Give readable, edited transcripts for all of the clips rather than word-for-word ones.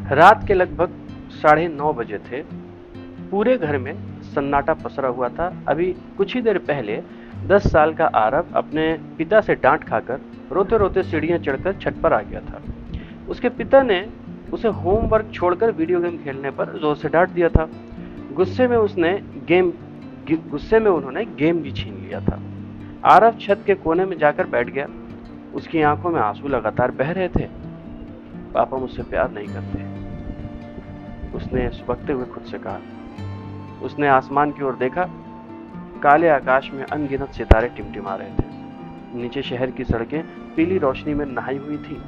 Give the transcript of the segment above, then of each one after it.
रात के लगभग 9:30 बजे थे। पूरे घर में सन्नाटा पसरा हुआ था। अभी कुछ ही देर पहले 10 साल का आरव अपने पिता से डांट खाकर रोते रोते सीढ़ियां चढ़कर छत पर आ गया था। उसके पिता ने उसे होमवर्क छोड़कर वीडियो गेम खेलने पर जोर से डांट दिया था। गुस्से में गुस्से में उन्होंने गेम भी छीन लिया था। आरव छत के कोने में जाकर बैठ गया। उसकी आंखों में आंसू लगातार बह रहे थे। पापा मुझसे प्यार नहीं करते, उसने सुबकते हुए खुद से कहा। उसने आसमान की ओर देखा। काले आकाश में अनगिनत सितारे टिमटिमा रहे थे। नीचे शहर की सड़कें पीली रोशनी में नहाई हुई थी।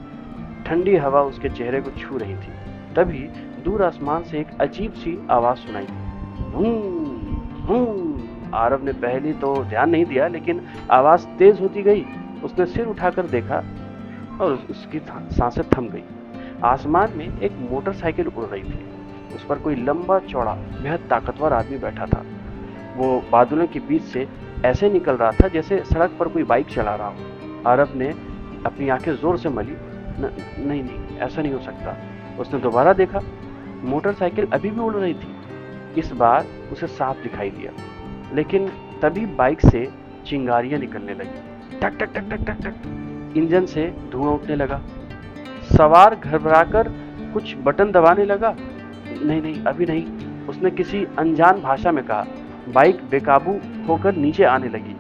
ठंडी हवा उसके चेहरे को छू रही थी। तभी दूर आसमान से एक अजीब सी आवाज सुनाई दी। आरव ने पहले तो ध्यान नहीं दिया, लेकिन आवाज तेज होती गई। उसने सिर उठाकर देखा और उसकी सांसें थम गई। आसमान में एक मोटरसाइकिल उड़ रही थी। उस पर कोई लंबा चौड़ा बेहद ताकतवर आदमी बैठा था। वो बादलों के बीच से ऐसे निकल रहा था जैसे सड़क पर कोई बाइक चला रहा हो। आरव ने अपनी आंखें जोर से मली। नहीं नहीं, ऐसा नहीं हो सकता। उसने दोबारा देखा। मोटरसाइकिल अभी भी उड़ रही थी। इस बार उसे साफ दिखाई दिया, लेकिन तभी बाइक से चिंगारियां निकलने लगी। टक टक टक टक टक टक इंजन से धुआं उठने लगा। सवार घबराकर कुछ बटन दबाने लगा। नहीं नहीं, अभी नहीं, उसने किसी अनजान भाषा में कहा। बाइक बेकाबू होकर नीचे आने लगी।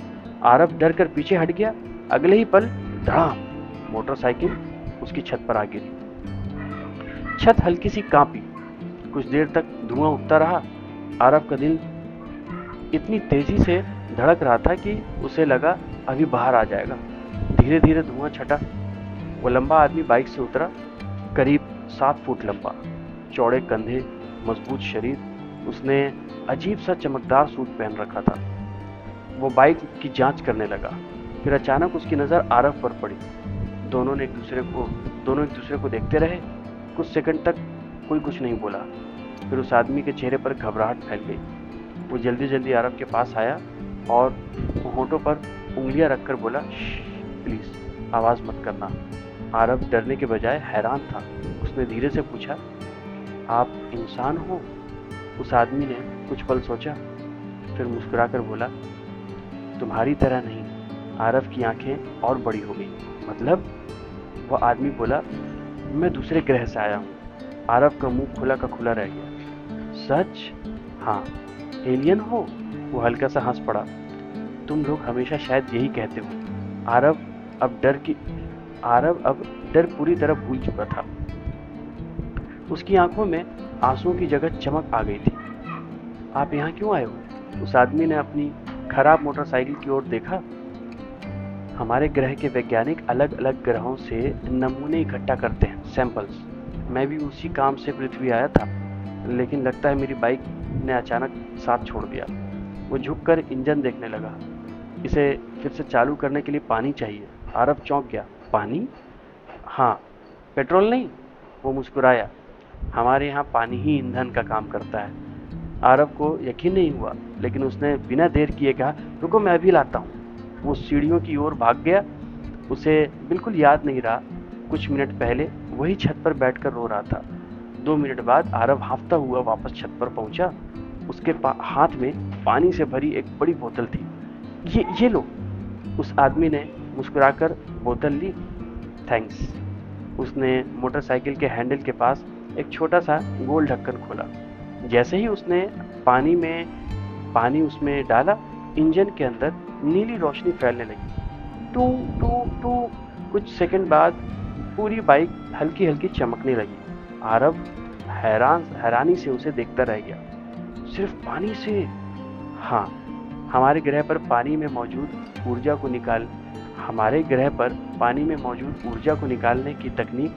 आरव डर कर पीछे हट गया। अगले ही पल धड़ाम, मोटरसाइकिल उसकी छत पर आ गिरी। छत हल्की सी कांपी। कुछ देर तक धुआं उठता रहा। आरव का दिल इतनी तेजी से धड़क रहा था कि उसे लगा अभी बाहर आ जाएगा। धीरे धीरे धुआं छटा। वो लंबा आदमी बाइक से उतरा। करीब 7 फुट लंबा, चौड़े कंधे, मजबूत शरीर। उसने अजीब सा चमकदार सूट पहन रखा था। वो बाइक की जांच करने लगा। फिर अचानक उसकी नज़र आरव पर पड़ी। दोनों एक दूसरे को देखते रहे। कुछ सेकंड तक कोई कुछ नहीं बोला। फिर उस आदमी के चेहरे पर घबराहट फैल गई। वो जल्दी जल्दी आरव के पास आया और होठों पर उंगलियां रखकर बोला, प्लीज आवाज मत करना। आरव डरने के बजाय हैरान था। उसने धीरे से पूछा, आप इंसान हो? उस आदमी ने कुछ पल सोचा, फिर मुस्कुराकर बोला, तुम्हारी तरह नहीं। आरव की आंखें और बड़ी हो गई। मतलब? वह आदमी बोला, मैं दूसरे ग्रह से आया हूँ। आरव का मुंह खुला का खुला रह गया। सच? हाँ। एलियन हो? वो हल्का सा हंस पड़ा। तुम लोग हमेशा शायद यही कहते हो। आरव अब डर पूरी तरह भूल चुका था। उसकी आंखों में आंसुओं की जगह चमक आ गई थी। आप यहाँ क्यों आए हो? उस आदमी ने अपनी खराब मोटरसाइकिल की ओर देखा। हमारे ग्रह के वैज्ञानिक अलग अलग ग्रहों से नमूने इकट्ठा करते हैं, सैंपल्स। मैं भी उसी काम से पृथ्वी आया था, लेकिन लगता है मेरी बाइक ने अचानक साथ छोड़ दिया। वो झुककर इंजन देखने लगा। इसे फिर से चालू करने के लिए पानी चाहिए। आरव चौंक गया। पानी? हाँ, पेट्रोल नहीं। वो मुस्कुराया। हमारे यहाँ पानी ही ईंधन का काम करता है। आरव को यकीन नहीं हुआ, लेकिन उसने बिना देर किए कहा, रुको मैं अभी लाता हूँ। वो सीढ़ियों की ओर भाग गया। उसे बिल्कुल याद नहीं रहा कुछ मिनट पहले वही छत पर बैठकर रो रहा था। 2 मिनट बाद आरव हांफता हुआ वापस छत पर पहुंचा। उसके हाथ में पानी से भरी एक बड़ी बोतल थी। ये लो। उस आदमी ने मुस्कुराकर बोतल ली। थैंक्स। उसने मोटरसाइकिल के हैंडल के पास एक छोटा सा गोल ढक्कन खोला। जैसे ही उसने पानी उसमें डाला, इंजन के अंदर नीली रोशनी फैलने लगी। Two two two. कुछ सेकंड बाद पूरी बाइक हल्की हल्की चमकने लगी। आरव हैरानी से उसे देखता रह गया। सिर्फ पानी से? हाँ, हमारे ग्रह पर पानी में मौजूद ऊर्जा को निकालने की तकनीक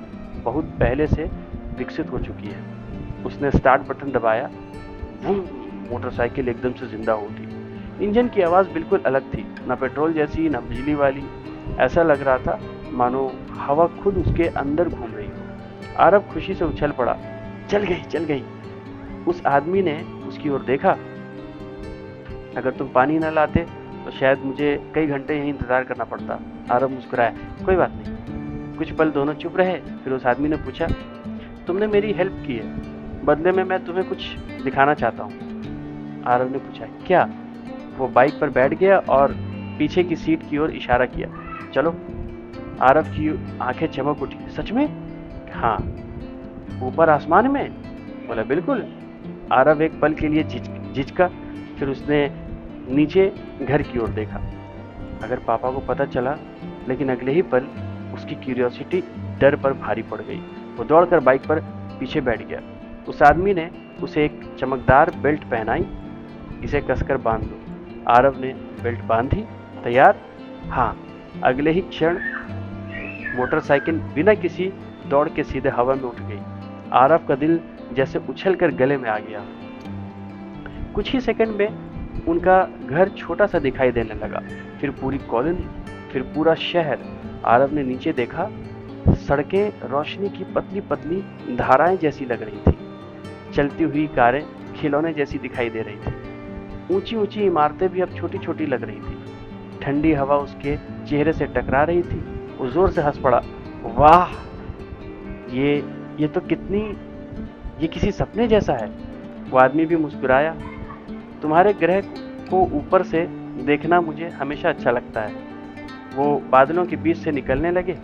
बहुत पहले से विकसित हो चुकी है। उसने स्टार्ट बटन दबाया। मोटरसाइकिल एकदम से जिंदा हो उठी। इंजन की आवाज़ बिल्कुल अलग थी, न पेट्रोल जैसी न बिजली वाली। ऐसा लग रहा था मानो हवा खुद उसके अंदर घूम रही हो। आरव खुशी से उछल पड़ा। चल गई। उस आदमी ने उसकी ओर देखा। अगर तुम पानी न लाते तो शायद मुझे कई घंटे यहीं इंतजार करना पड़ता। आरव मुस्कुराया। कोई बात नहीं। कुछ पल दोनों चुप रहे। फिर उस आदमी ने पूछा, तुमने मेरी हेल्प की है, बदले में मैं तुम्हें कुछ दिखाना चाहता हूँ। आरव ने पूछा, क्या? वो बाइक पर बैठ गया और पीछे की सीट की ओर इशारा किया। चलो। आरव की आंखें चमक उठी। सच में? हाँ। ऊपर आसमान में? बोला, बिल्कुल। आरव एक पल के लिए झिझका, फिर उसने नीचे घर की ओर देखा। अगर पापा को पता चला, लेकिन अगले ही पल उसकी क्यूरियोसिटी डर पर भारी पड़ गई। वो दौड़कर बाइक पर पीछे बैठ गया। उस आदमी ने उसे एक चमकदार बेल्ट पहनाई। इसे कसकर बांध दो। आरव ने बेल्ट बांधी। तैयार? हाँ। अगले ही क्षण मोटरसाइकिल बिना किसी दौड़ के सीधे हवा में उठ गई। आरव का दिल जैसे उछलकर गले में आ गया। कुछ ही सेकंड में उनका घर छोटा सा दिखाई देने लगा, फिर पूरी कॉलोनी, फिर पूरा शहर। आरव ने नीचे देखा। सड़कें रोशनी की पतली पतली धाराएं जैसी लग रही थी। चलती हुई कारें खिलौने जैसी दिखाई दे रही थी। ऊंची ऊंची इमारतें भी अब छोटी छोटी लग रही थी। ठंडी हवा उसके चेहरे से टकरा रही थी। वो जोर से हंस पड़ा। वाह, ये तो ये किसी सपने जैसा है। वो आदमी भी मुस्कुराया। तुम्हारे ग्रह को ऊपर से देखना मुझे हमेशा अच्छा लगता है। वो बादलों के बीच से निकलने लगे।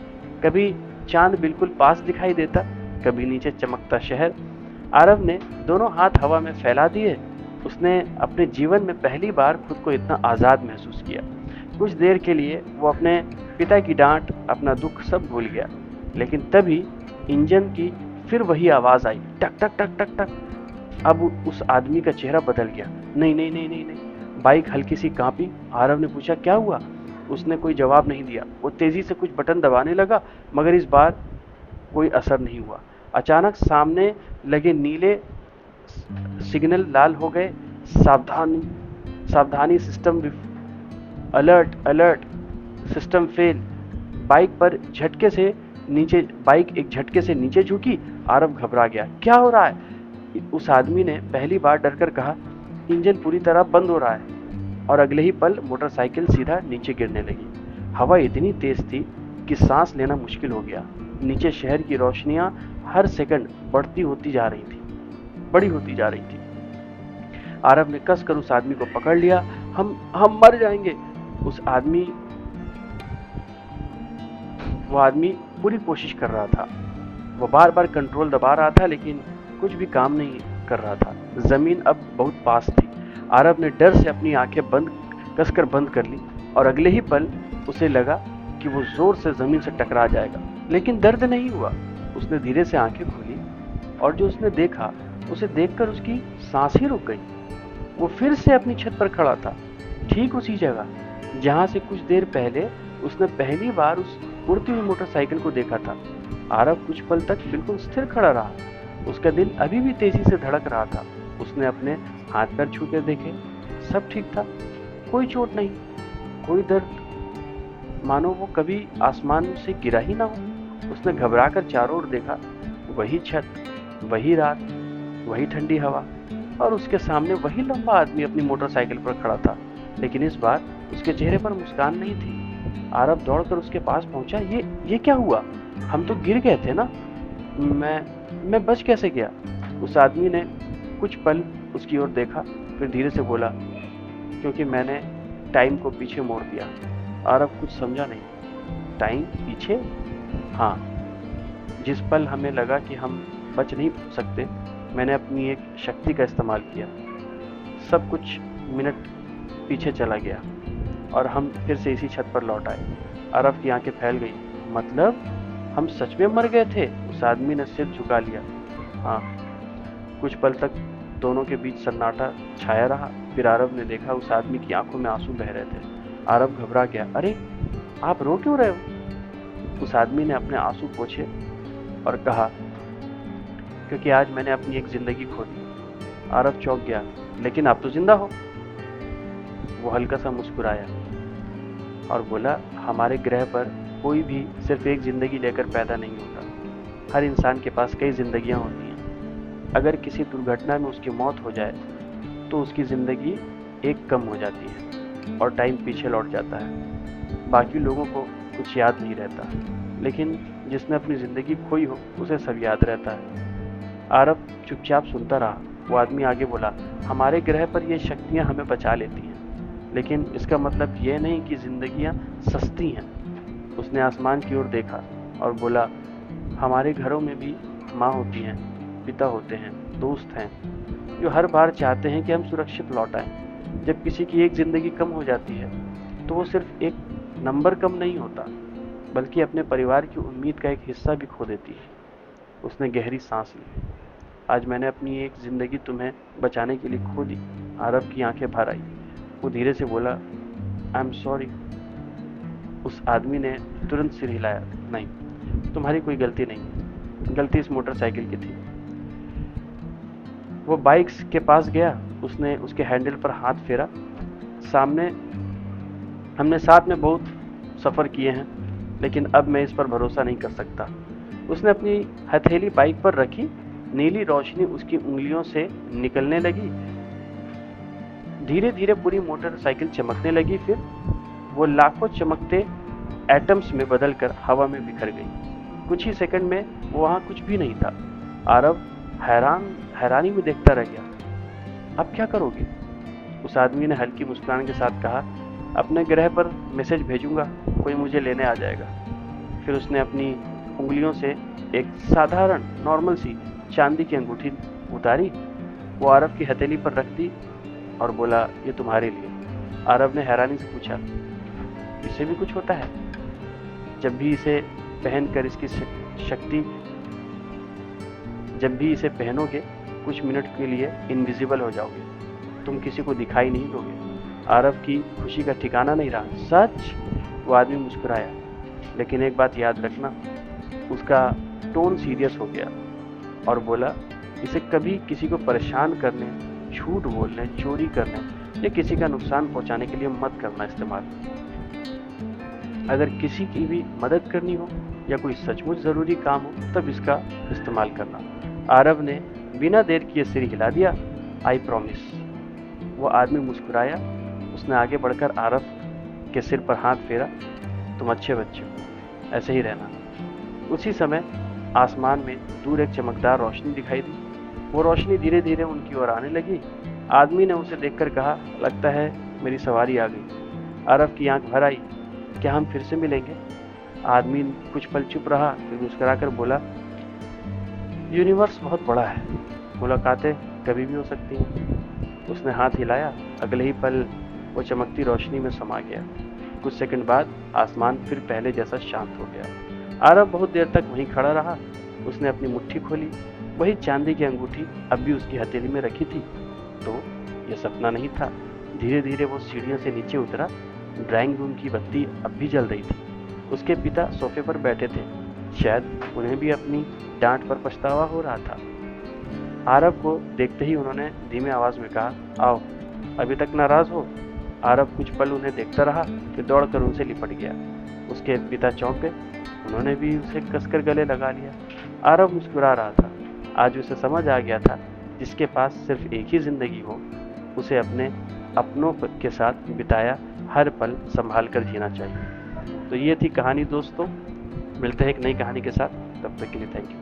कभी चांद बिल्कुल पास दिखाई देता, कभी नीचे चमकता शहर। आरव ने दोनों हाथ हवा में फैला दिए। उसने अपने जीवन में पहली बार खुद को इतना आज़ाद महसूस किया। कुछ देर के लिए वो अपने पिता की डांट, अपना दुख सब भूल गया। लेकिन तभी इंजन की फिर वही आवाज़ आई, टक टक टक टक टक। अब उस आदमी का चेहरा बदल गया। नहीं नहीं नहीं नहीं नहीं। बाइक हल्की सी कांपी। आरव ने पूछा, क्या हुआ? उसने कोई जवाब नहीं दिया। वो तेजी से कुछ बटन दबाने लगा, मगर इस बार कोई असर नहीं हुआ। अचानक सामने लगे नीले सिग्नल लाल हो गए। सावधानी सावधानी, system alert alert, system fail. Bike एक झटके से नीचे झुकी। आरव घबरा गया। क्या हो रहा है? उस आदमी ने पहली बार डरकर कहा। इंजन पूरी तरह बंद हो रहा है। और अगले ही पल मोटरसाइकिल सीधा नीचे गिरने लगी। हवा इतनी तेज थी कि सांस लेना मुश्किल हो गया। नीचे शहर की रोशनियां हर सेकंड बड़ी होती जा रही थी। आरव ने कसकर उस आदमी को पकड़ लिया। हम मर जाएंगे। वो आदमी पूरी कोशिश कर रहा था। वो बार बार कंट्रोल दबा रहा था, लेकिन कुछ भी काम नहीं कर रहा था। जमीन अब बहुत पास थी। आरव ने डर से अपनी आंखें कसकर बंद कर ली, और अगले ही पल उसे लगा कि वो जोर से जमीन से टकरा जाएगा, लेकिन दर्द नहीं हुआ। उसने धीरे से आंखें खोली, और जो उसने देखा, उसे देखकर उसकी सांस ही रुक गई। वो फिर से अपनी छत पर खड़ा था, ठीक उसी जगह जहां से कुछ देर पहले उसने पहली बार उस उड़ती हुई मोटरसाइकिल को देखा था। आरव कुछ पल तक बिल्कुल स्थिर खड़ा रहा। उसका दिल अभी भी तेजी से धड़क रहा था। उसने अपने हाथ पैर छू कर देखे। सब ठीक था। कोई चोट नहीं, कोई दर्द, मानो वो कभी आसमान से गिरा ही ना हो। उसने घबराकर चारों ओर देखा। वही छत, वही रात, वही ठंडी हवा, और उसके सामने वही लंबा आदमी अपनी मोटरसाइकिल पर खड़ा था। लेकिन इस बार उसके चेहरे पर मुस्कान नहीं थी। आरव दौड़कर उसके पास पहुंचा। ये क्या हुआ? हम तो गिर गए थे ना। मैं बच कैसे गया? उस आदमी ने कुछ पल उसकी ओर देखा, फिर धीरे से बोला, क्योंकि मैंने टाइम को पीछे मोड़ दिया। आरव कुछ समझा नहीं। टाइम पीछे? हाँ, जिस पल हमें लगा कि हम बच नहीं सकते, मैंने अपनी एक शक्ति का इस्तेमाल किया। सब कुछ मिनट पीछे चला गया, और हम फिर से इसी छत पर लौट आए। आरव की आंखें फैल गई। मतलब हम सच में मर गए थे? उस आदमी ने सिर झुका लिया। हाँ। कुछ पल तक दोनों के बीच सन्नाटा छाया रहा। फिर आरव ने देखा उस आदमी की आंखों में आंसू बह रहे थे। आरव घबरा गया। अरे, आप रो क्यों रहे हो? उस आदमी ने अपने आंसू पोंछे और कहा, क्योंकि आज मैंने अपनी एक जिंदगी खो दी। आरव चौंक गया। लेकिन आप तो जिंदा हो। वो हल्का सा मुस्कुराया और बोला, हमारे ग्रह पर कोई भी सिर्फ एक जिंदगी लेकर पैदा नहीं होता। हर इंसान के पास कई जिंदगियां होती हैं। अगर किसी दुर्घटना में उसकी मौत हो जाए, तो उसकी जिंदगी एक कम हो जाती है और टाइम पीछे लौट जाता है। बाकी लोगों को कुछ याद नहीं रहता, लेकिन जिसने अपनी जिंदगी खोई हो, उसे सब याद रहता है। आरव चुपचाप सुनता रहा। वो आदमी आगे बोला, हमारे ग्रह पर ये शक्तियाँ हमें बचा लेती हैं, लेकिन इसका मतलब ये नहीं कि जिंदगियाँ सस्ती हैं। उसने आसमान की ओर देखा और बोला, हमारे घरों में भी माँ होती हैं, पिता होते हैं, दोस्त हैं, जो हर बार चाहते हैं कि हम सुरक्षित लौट आएं। जब किसी की एक ज़िंदगी कम हो जाती है तो वो सिर्फ एक नंबर कम नहीं होता, बल्कि अपने परिवार की उम्मीद का एक हिस्सा भी खो देती है। उसने गहरी सांस ली। आज मैंने अपनी एक ज़िंदगी तुम्हें बचाने के लिए खो दी। आरव की आंखें भर आई। वो धीरे से बोला, आई एम सॉरी। उस आदमी ने तुरंत सिर हिलाया, नहीं, तुम्हारी कोई गलती नहीं है, गलती इस मोटरसाइकिल की थी। वो बाइक के पास गया, उसने उसके हैंडल पर हाथ फेरा। हमने साथ में बहुत सफ़र किए हैं, लेकिन अब मैं इस पर भरोसा नहीं कर सकता। उसने अपनी हथेली बाइक पर रखी। नीली रोशनी उसकी उंगलियों से निकलने लगी। धीरे धीरे पूरी मोटरसाइकिल चमकने लगी। फिर वो लाखों चमकते एटम्स में बदलकर हवा में बिखर गई। कुछ ही सेकंड में वो वहां कुछ भी नहीं था। आरव हैरानी में देखता रह गया। अब क्या करोगे? उस आदमी ने हल्की मुस्कुराहट के साथ कहा, अपने ग्रह पर मैसेज भेजूंगा, कोई मुझे लेने आ जाएगा। फिर उसने अपनी उंगलियों से एक साधारण नॉर्मल सी चांदी की अंगूठी उतारी। वो आरव की हथेली पर रख दी और बोला, ये तुम्हारे लिए। आरव ने हैरानी से पूछा, इससे भी कुछ होता है? जब भी इसे पहनोगे कुछ मिनट के लिए इनविजिबल हो जाओगे, तुम किसी को दिखाई नहीं दोगे। आरव की खुशी का ठिकाना नहीं रहा। सच? वो आदमी मुस्कुराया, लेकिन एक बात याद रखना। उसका टोन सीरियस हो गया और बोला, इसे कभी किसी को परेशान करने, झूठ बोलने, चोरी करने या किसी का नुकसान पहुंचाने के लिए मत करना इस्तेमाल। अगर किसी की भी मदद करनी हो या कोई सचमुच ज़रूरी काम हो, तब इसका इस्तेमाल करना। आरव ने बिना देर किए सिर हिला दिया, आई प्रॉमिस। वो आदमी मुस्कुराया। उसने आगे बढ़कर आरव के सिर पर हाथ फेरा, तुम अच्छे बच्चे हो, ऐसे ही रहना। उसी समय आसमान में दूर एक चमकदार रोशनी दिखाई दी। वो रोशनी धीरे धीरे उनकी ओर आने लगी। आदमी ने उसे देखकर कहा, लगता है मेरी सवारी आ गई। आरव की आंख भर आई, क्या हम फिर से मिलेंगे? आदमी कुछ पल चुप रहा, फिर मुस्कुराकर बोला, यूनिवर्स बहुत बड़ा है, मुलाकातें कभी भी हो सकती हैं। उसने हाथ हिलाया। अगले ही पल वो चमकती रोशनी में समा गया। कुछ सेकंड बाद आसमान फिर पहले जैसा शांत हो गया। आरव बहुत देर तक वहीं खड़ा रहा। उसने अपनी मुट्ठी खोली। वही चांदी की अंगूठी अब भी उसकी हथेली में रखी थी। तो यह सपना नहीं था। धीरे धीरे वो सीढ़ियों से नीचे उतरा। ड्राइंग रूम की बत्ती अब भी जल रही थी। उसके पिता सोफे पर बैठे थे। शायद उन्हें भी अपनी डांट पर पछतावा हो रहा था। आरव को देखते ही उन्होंने धीमे आवाज में कहा, आओ, अभी तक नाराज हो? आरव कुछ पल उन्हें देखता रहा, फिर दौड़कर उनसे लिपट गया। उसके पिता चौंके। उन्होंने भी उसे कसकर गले लगा लिया। आरव मुस्कुरा रहा था। आज उसे समझ आ गया था, जिसके पास सिर्फ एक ही जिंदगी हो, उसे अपने अपनों के साथ बिताया हर पल संभाल कर जीना चाहिए। तो ये थी कहानी दोस्तों। मिलते हैं एक नई कहानी के साथ, तब तक के लिए थैंक यू।